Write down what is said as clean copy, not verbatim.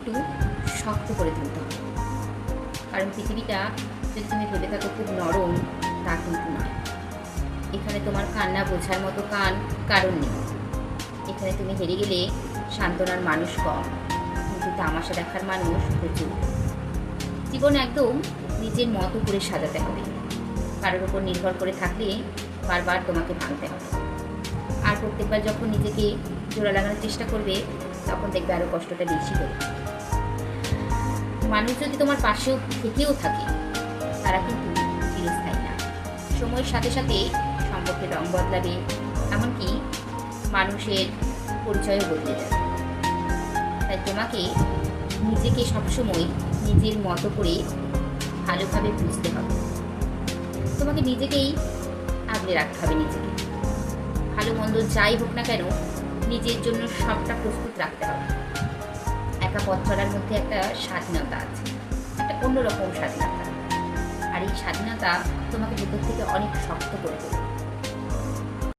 একটু শক্ত করে তুলতে হবে। কারণ পৃথিবীটা যদি তুমি ভেবে থাকো খুব নরম, তা কিন্তু নয়। এখানে তোমার কান্না বোঝার মতো কারণ নেই। এখানে তুমি হেরে গেলে সান্ত্বনার মানুষ কম, কিন্তু তামাশা দেখার মানুষ প্রচুর। জীবন একদম নিজের মতো করে সাজাতে হবে। কারোর উপর নির্ভর করে থাকলে বারবার তোমাকে ভাঙতে হবে। আর প্রত্যেকবার যখন নিজেকে জোড়া লাগানোর চেষ্টা করবে, তখন দেখবে আরও কষ্টটা বেশি হবে। মানুষ যদি তোমার পাশেও থেকেও থাকে, তারা কিন্তু চিরস্থায়ী না। সময়ের সাথে সাথে সম্পর্কের রং বদলাবে, এমনকি মানুষের পরিচয়ও বদলে যাবে। তাই তোমাকে নিজেকে সবসময় নিজের মতো করে ভালোভাবে বুঝতে হবে। তোমাকে নিজেকেই আগলে রাখতে হবে। নিজেকে ভালো মন্দ যাই হোক না কেন, নিজের জন্য সবটা প্রস্তুত রাখতে হবে। একা পথ চলার মধ্যে একটা স্বাধীনতা আছে, একটা অন্যরকম স্বাধীনতা। আর এই স্বাধীনতা তোমাকে ভেতর থেকে অনেক শক্ত করে তোলে।